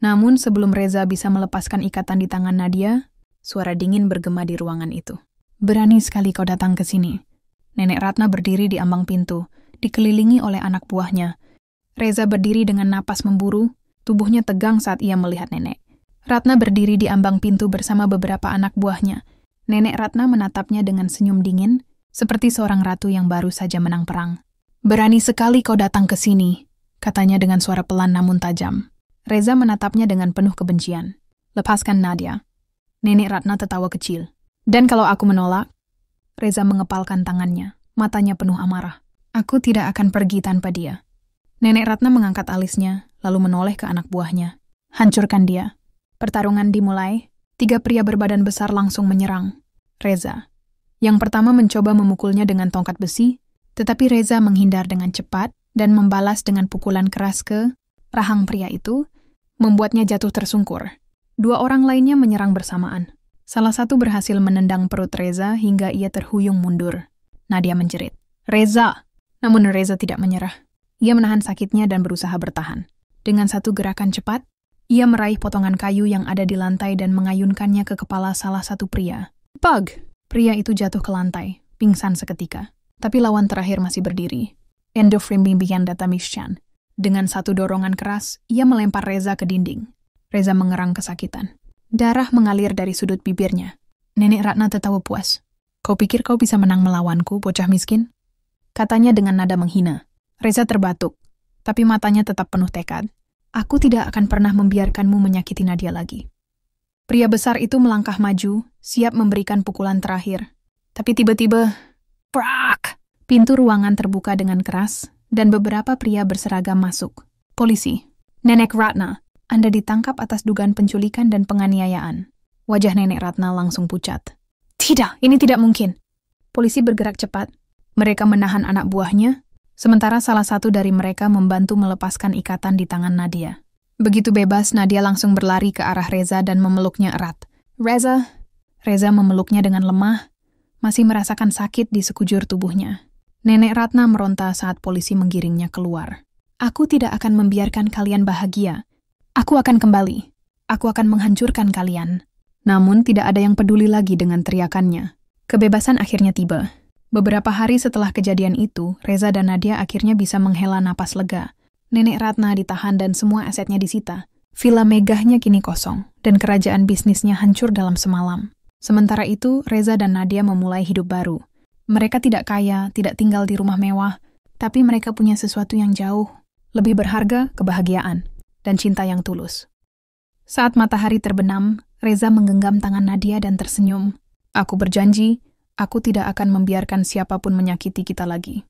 Namun sebelum Reza bisa melepaskan ikatan di tangan Nadia, suara dingin bergema di ruangan itu. Berani sekali kau datang ke sini. Nenek Ratna berdiri di ambang pintu, dikelilingi oleh anak buahnya. Reza berdiri dengan napas memburu, tubuhnya tegang saat ia melihat nenek. Ratna berdiri di ambang pintu bersama beberapa anak buahnya. Nenek Ratna menatapnya dengan senyum dingin, seperti seorang ratu yang baru saja menang perang. Berani sekali kau datang ke sini, katanya dengan suara pelan namun tajam. Reza menatapnya dengan penuh kebencian. Lepaskan Nadia. Nenek Ratna tertawa kecil. Dan kalau aku menolak? Reza mengepalkan tangannya, matanya penuh amarah. Aku tidak akan pergi tanpa dia. Nenek Ratna mengangkat alisnya, lalu menoleh ke anak buahnya. Hancurkan dia. Pertarungan dimulai, 3 pria berbadan besar langsung menyerang. Reza. Yang pertama mencoba memukulnya dengan tongkat besi, tetapi Reza menghindar dengan cepat dan membalas dengan pukulan keras ke rahang pria itu, membuatnya jatuh tersungkur. 2 orang lainnya menyerang bersamaan. Salah satu berhasil menendang perut Reza hingga ia terhuyung mundur. Nadia menjerit, Reza! Namun Reza tidak menyerah. Ia menahan sakitnya dan berusaha bertahan. Dengan satu gerakan cepat, ia meraih potongan kayu yang ada di lantai dan mengayunkannya ke kepala salah satu pria. Pug! Pria itu jatuh ke lantai, pingsan seketika. Tapi lawan terakhir masih berdiri. Endofrimbian datamishan. Dengan satu dorongan keras, ia melempar Reza ke dinding. Reza mengerang kesakitan. Darah mengalir dari sudut bibirnya. Nenek Ratna tertawa puas. Kau pikir kau bisa menang melawanku, bocah miskin? Katanya dengan nada menghina. Reza terbatuk, tapi matanya tetap penuh tekad. Aku tidak akan pernah membiarkanmu menyakiti Nadia lagi. Pria besar itu melangkah maju, siap memberikan pukulan terakhir. Tapi tiba-tiba, prak! Pintu ruangan terbuka dengan keras, dan beberapa pria berseragam masuk. Polisi. Nenek Ratna, Anda ditangkap atas dugaan penculikan dan penganiayaan. Wajah Nenek Ratna langsung pucat. Tidak, ini tidak mungkin. Polisi bergerak cepat. Mereka menahan anak buahnya, sementara salah satu dari mereka membantu melepaskan ikatan di tangan Nadia. Begitu bebas, Nadia langsung berlari ke arah Reza dan memeluknya erat. Reza memeluknya dengan lemah, masih merasakan sakit di sekujur tubuhnya. Nenek Ratna meronta saat polisi menggiringnya keluar. Aku tidak akan membiarkan kalian bahagia. Aku akan kembali. Aku akan menghancurkan kalian. Namun tidak ada yang peduli lagi dengan teriakannya. Kebebasan akhirnya tiba. Beberapa hari setelah kejadian itu, Reza dan Nadia akhirnya bisa menghela napas lega. Nenek Ratna ditahan dan semua asetnya disita. Villa megahnya kini kosong, dan kerajaan bisnisnya hancur dalam semalam. Sementara itu, Reza dan Nadia memulai hidup baru. Mereka tidak kaya, tidak tinggal di rumah mewah, tapi mereka punya sesuatu yang jauh, lebih berharga, kebahagiaan, dan cinta yang tulus. Saat matahari terbenam, Reza menggenggam tangan Nadia dan tersenyum. Aku berjanji, aku tidak akan membiarkan siapapun menyakiti kita lagi.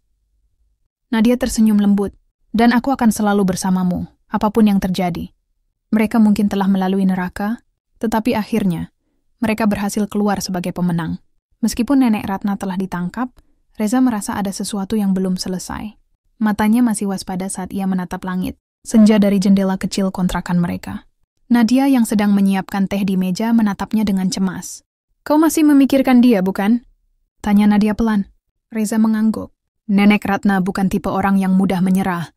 Nadia tersenyum lembut, dan aku akan selalu bersamamu, apapun yang terjadi. Mereka mungkin telah melalui neraka, tetapi akhirnya, mereka berhasil keluar sebagai pemenang. Meskipun Nenek Ratna telah ditangkap, Reza merasa ada sesuatu yang belum selesai. Matanya masih waspada saat ia menatap langit, senja dari jendela kecil kontrakan mereka. Nadia yang sedang menyiapkan teh di meja menatapnya dengan cemas. Kau masih memikirkan dia, bukan? Tanya Nadia pelan. Reza mengangguk. Nenek Ratna bukan tipe orang yang mudah menyerah.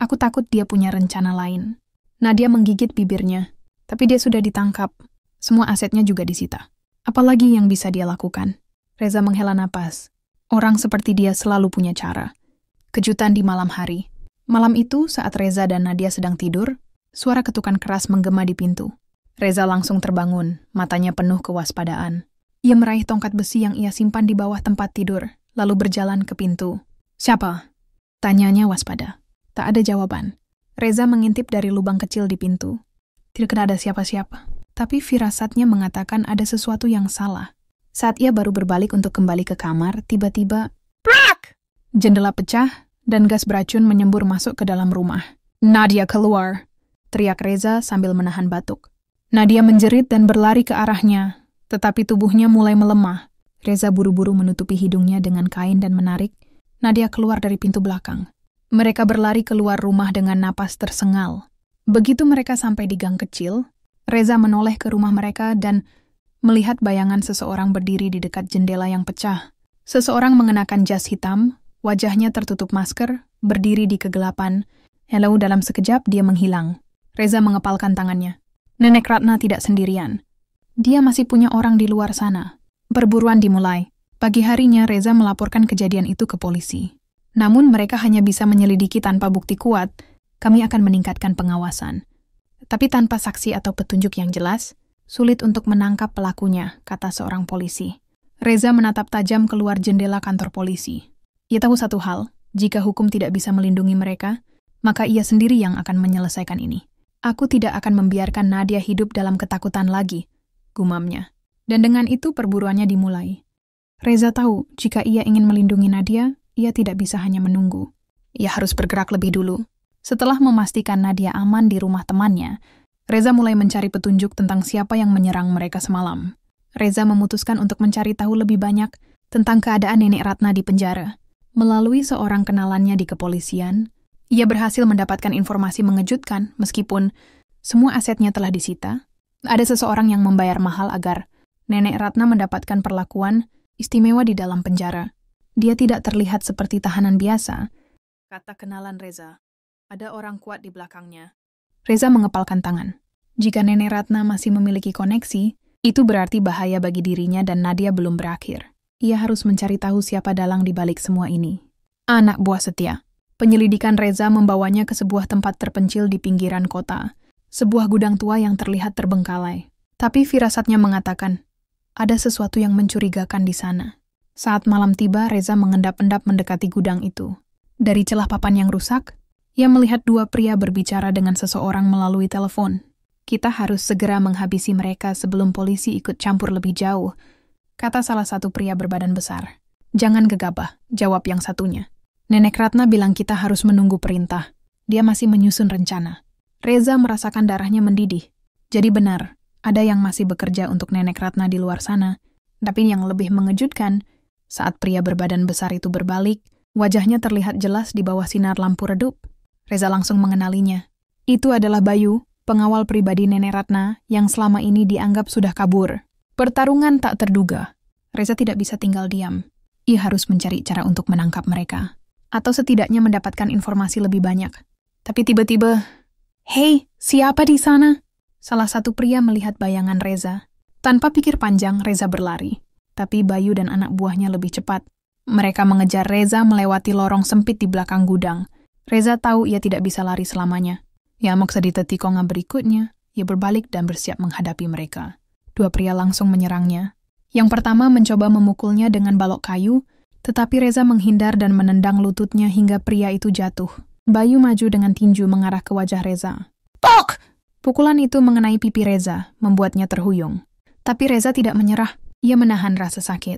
Aku takut dia punya rencana lain. Nadia menggigit bibirnya. Tapi dia sudah ditangkap. Semua asetnya juga disita. Apalagi yang bisa dia lakukan? Reza menghela napas. Orang seperti dia selalu punya cara. Kejutan di malam hari. Malam itu, saat Reza dan Nadia sedang tidur, suara ketukan keras menggema di pintu. Reza langsung terbangun, matanya penuh kewaspadaan. Ia meraih tongkat besi yang ia simpan di bawah tempat tidur, lalu berjalan ke pintu. Siapa? Tanyanya waspada. Tak ada jawaban. Reza mengintip dari lubang kecil di pintu. Tidak ada siapa-siapa. Tapi firasatnya mengatakan ada sesuatu yang salah. Saat ia baru berbalik untuk kembali ke kamar, tiba-tiba, prak! Jendela pecah, dan gas beracun menyembur masuk ke dalam rumah. Nadia keluar! Teriak Reza sambil menahan batuk. Nadia menjerit dan berlari ke arahnya, tetapi tubuhnya mulai melemah. Reza buru-buru menutupi hidungnya dengan kain dan menarik. Nadia keluar dari pintu belakang. Mereka berlari keluar rumah dengan napas tersengal. Begitu mereka sampai di gang kecil, Reza menoleh ke rumah mereka dan melihat bayangan seseorang berdiri di dekat jendela yang pecah. Seseorang mengenakan jas hitam, wajahnya tertutup masker, berdiri di kegelapan. Lalu dalam sekejap dia menghilang. Reza mengepalkan tangannya. Nenek Ratna tidak sendirian. Dia masih punya orang di luar sana. Perburuan dimulai. Pagi harinya Reza melaporkan kejadian itu ke polisi. Namun mereka hanya bisa menyelidiki tanpa bukti kuat. Kami akan meningkatkan pengawasan. Tapi tanpa saksi atau petunjuk yang jelas, sulit untuk menangkap pelakunya, kata seorang polisi. Reza menatap tajam keluar jendela kantor polisi. Ia tahu satu hal, jika hukum tidak bisa melindungi mereka, maka ia sendiri yang akan menyelesaikan ini. Aku tidak akan membiarkan Nadia hidup dalam ketakutan lagi, gumamnya. Dan dengan itu perburuannya dimulai. Reza tahu, jika ia ingin melindungi Nadia, ia tidak bisa hanya menunggu. Ia harus bergerak lebih dulu. Setelah memastikan Nadia aman di rumah temannya, Reza mulai mencari petunjuk tentang siapa yang menyerang mereka semalam. Reza memutuskan untuk mencari tahu lebih banyak tentang keadaan Nenek Ratna di penjara. Melalui seorang kenalannya di kepolisian, ia berhasil mendapatkan informasi mengejutkan meskipun semua asetnya telah disita. Ada seseorang yang membayar mahal agar Nenek Ratna mendapatkan perlakuan istimewa di dalam penjara. Dia tidak terlihat seperti tahanan biasa, kata kenalan Reza. Ada orang kuat di belakangnya. Reza mengepalkan tangan. Jika Nenek Ratna masih memiliki koneksi, itu berarti bahaya bagi dirinya dan Nadia belum berakhir. Ia harus mencari tahu siapa dalang di balik semua ini. Anak buah setia. Penyelidikan Reza membawanya ke sebuah tempat terpencil di pinggiran kota. Sebuah gudang tua yang terlihat terbengkalai. Tapi firasatnya mengatakan, ada sesuatu yang mencurigakan di sana. Saat malam tiba, Reza mengendap-endap mendekati gudang itu. Dari celah papan yang rusak, ia melihat dua pria berbicara dengan seseorang melalui telepon. Kita harus segera menghabisi mereka sebelum polisi ikut campur lebih jauh, kata salah satu pria berbadan besar. Jangan gegabah, jawab yang satunya. Nenek Ratna bilang kita harus menunggu perintah. Dia masih menyusun rencana. Reza merasakan darahnya mendidih. Jadi benar, ada yang masih bekerja untuk Nenek Ratna di luar sana. Tapi yang lebih mengejutkan, saat pria berbadan besar itu berbalik, wajahnya terlihat jelas di bawah sinar lampu redup. Reza langsung mengenalinya. Itu adalah Bayu, pengawal pribadi Nenek Ratna yang selama ini dianggap sudah kabur. Pertarungan tak terduga. Reza tidak bisa tinggal diam. Ia harus mencari cara untuk menangkap mereka. Atau setidaknya mendapatkan informasi lebih banyak. Tapi tiba-tiba, "Hei, siapa di sana?" Salah satu pria melihat bayangan Reza. Tanpa pikir panjang, Reza berlari. Tapi Bayu dan anak buahnya lebih cepat. Mereka mengejar Reza melewati lorong sempit di belakang gudang. Reza tahu ia tidak bisa lari selamanya. Ya moksa di tikongan berikutnya, ia berbalik dan bersiap menghadapi mereka. Dua pria langsung menyerangnya. Yang pertama mencoba memukulnya dengan balok kayu, tetapi Reza menghindar dan menendang lututnya hingga pria itu jatuh. Bayu maju dengan tinju mengarah ke wajah Reza. "Tok!" Pukulan itu mengenai pipi Reza, membuatnya terhuyung. Tapi Reza tidak menyerah. Ia menahan rasa sakit,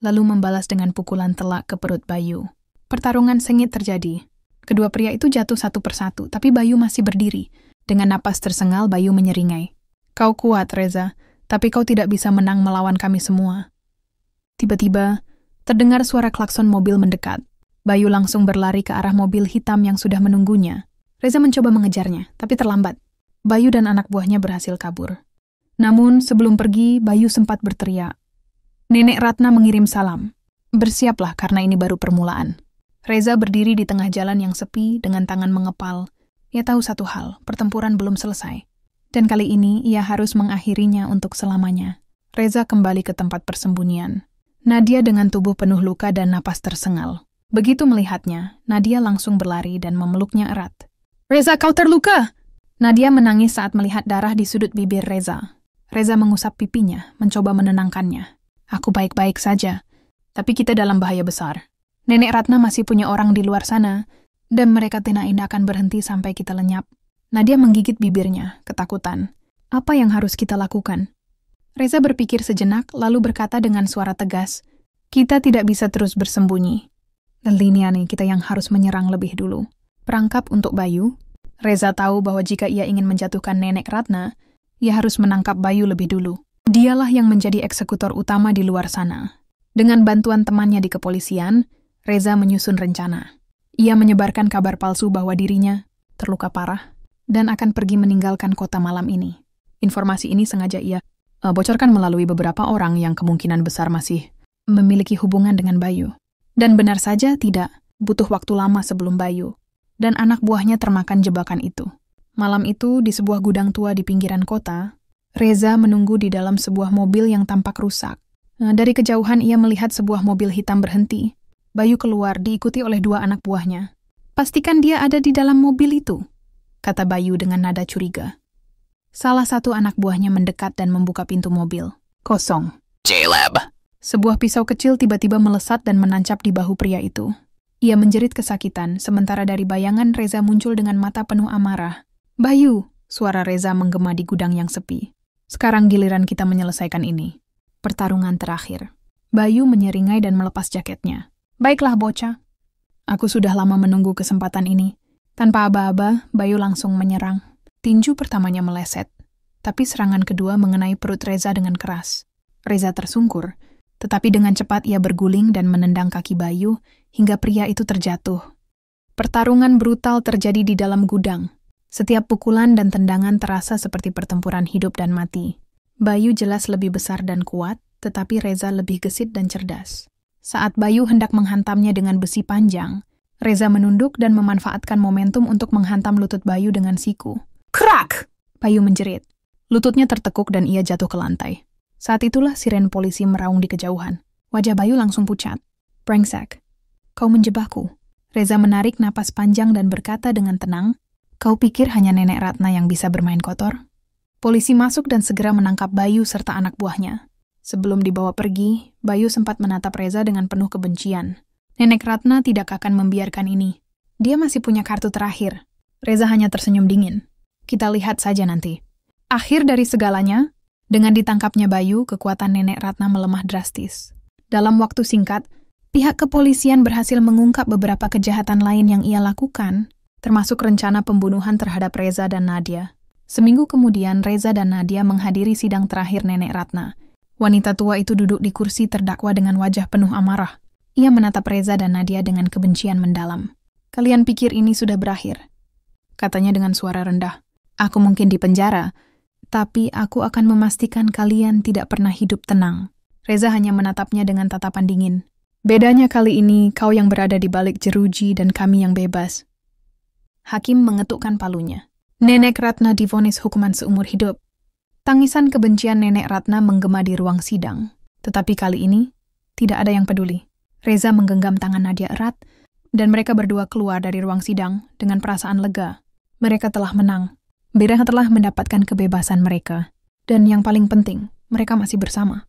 lalu membalas dengan pukulan telak ke perut Bayu. Pertarungan sengit terjadi. Kedua pria itu jatuh satu persatu, tapi Bayu masih berdiri. Dengan napas tersengal, Bayu menyeringai. "Kau kuat, Reza, tapi kau tidak bisa menang melawan kami semua." Tiba-tiba, terdengar suara klakson mobil mendekat. Bayu langsung berlari ke arah mobil hitam yang sudah menunggunya. Reza mencoba mengejarnya, tapi terlambat. Bayu dan anak buahnya berhasil kabur. Namun, sebelum pergi, Bayu sempat berteriak. Nenek Ratna mengirim salam. Bersiaplah karena ini baru permulaan. Reza berdiri di tengah jalan yang sepi dengan tangan mengepal. Ia tahu satu hal, pertempuran belum selesai. Dan kali ini ia harus mengakhirinya untuk selamanya. Reza kembali ke tempat persembunyian. Nadia dengan tubuh penuh luka dan napas tersengal. Begitu melihatnya, Nadia langsung berlari dan memeluknya erat. "Reza, kau terluka!" Nadia menangis saat melihat darah di sudut bibir Reza. Reza mengusap pipinya, mencoba menenangkannya. "Aku baik-baik saja, tapi kita dalam bahaya besar. Nenek Ratna masih punya orang di luar sana, dan mereka tidak akan berhenti sampai kita lenyap." Nadia menggigit bibirnya, ketakutan. Apa yang harus kita lakukan? Reza berpikir sejenak, lalu berkata dengan suara tegas, "Kita tidak bisa terus bersembunyi. Liniani kita yang harus menyerang lebih dulu." Perangkap untuk Bayu. Reza tahu bahwa jika ia ingin menjatuhkan Nenek Ratna, ia harus menangkap Bayu lebih dulu. Dialah yang menjadi eksekutor utama di luar sana. Dengan bantuan temannya di kepolisian, Reza menyusun rencana. Ia menyebarkan kabar palsu bahwa dirinya terluka parah dan akan pergi meninggalkan kota malam ini. Informasi ini sengaja ia bocorkan melalui beberapa orang yang kemungkinan besar masih memiliki hubungan dengan Bayu. Dan benar saja tidak, butuh waktu lama sebelum Bayu dan anak buahnya termakan jebakan itu. Malam itu, di sebuah gudang tua di pinggiran kota, Reza menunggu di dalam sebuah mobil yang tampak rusak. Dari kejauhan ia melihat sebuah mobil hitam berhenti. Bayu keluar diikuti oleh dua anak buahnya. "Pastikan dia ada di dalam mobil itu," kata Bayu dengan nada curiga. Salah satu anak buahnya mendekat dan membuka pintu mobil. Kosong. "J-Lab!" Sebuah pisau kecil tiba-tiba melesat dan menancap di bahu pria itu. Ia menjerit kesakitan, sementara dari bayangan Reza muncul dengan mata penuh amarah. "Bayu!" Suara Reza menggema di gudang yang sepi. "Sekarang giliran kita menyelesaikan ini." Pertarungan terakhir. Bayu menyeringai dan melepas jaketnya. "Baiklah bocah. Aku sudah lama menunggu kesempatan ini." Tanpa aba-aba, Bayu langsung menyerang. Tinju pertamanya meleset, tapi serangan kedua mengenai perut Reza dengan keras. Reza tersungkur, tetapi dengan cepat ia berguling dan menendang kaki Bayu hingga pria itu terjatuh. Pertarungan brutal terjadi di dalam gudang. Setiap pukulan dan tendangan terasa seperti pertempuran hidup dan mati. Bayu jelas lebih besar dan kuat, tetapi Reza lebih gesit dan cerdas. Saat Bayu hendak menghantamnya dengan besi panjang, Reza menunduk dan memanfaatkan momentum untuk menghantam lutut Bayu dengan siku. Krak! Bayu menjerit. Lututnya tertekuk dan ia jatuh ke lantai. Saat itulah siren polisi meraung di kejauhan. Wajah Bayu langsung pucat. "Brengsek, kau menjebakku." Reza menarik napas panjang dan berkata dengan tenang, "Kau pikir hanya Nenek Ratna yang bisa bermain kotor? Polisi masuk dan segera menangkap Bayu serta anak buahnya. Sebelum dibawa pergi, Bayu sempat menatap Reza dengan penuh kebencian. Nenek Ratna tidak akan membiarkan ini. Dia masih punya kartu terakhir. Reza hanya tersenyum dingin. Kita lihat saja nanti. Akhir dari segalanya, dengan ditangkapnya Bayu, kekuatan Nenek Ratna melemah drastis. Dalam waktu singkat, pihak kepolisian berhasil mengungkap beberapa kejahatan lain yang ia lakukan, termasuk rencana pembunuhan terhadap Reza dan Nadia. Seminggu kemudian, Reza dan Nadia menghadiri sidang terakhir Nenek Ratna. Wanita tua itu duduk di kursi terdakwa dengan wajah penuh amarah. Ia menatap Reza dan Nadia dengan kebencian mendalam. Kalian pikir ini sudah berakhir? Katanya dengan suara rendah. Aku mungkin di penjara, tapi aku akan memastikan kalian tidak pernah hidup tenang. Reza hanya menatapnya dengan tatapan dingin. Bedanya kali ini, kau yang berada di balik jeruji dan kami yang bebas. Hakim mengetukkan palunya. Nenek Ratna divonis hukuman seumur hidup. Tangisan kebencian Nenek Ratna menggema di ruang sidang. Tetapi kali ini, tidak ada yang peduli. Reza menggenggam tangan Nadia erat, dan mereka berdua keluar dari ruang sidang dengan perasaan lega. Mereka telah menang. Mereka telah mendapatkan kebebasan mereka. Dan yang paling penting, mereka masih bersama.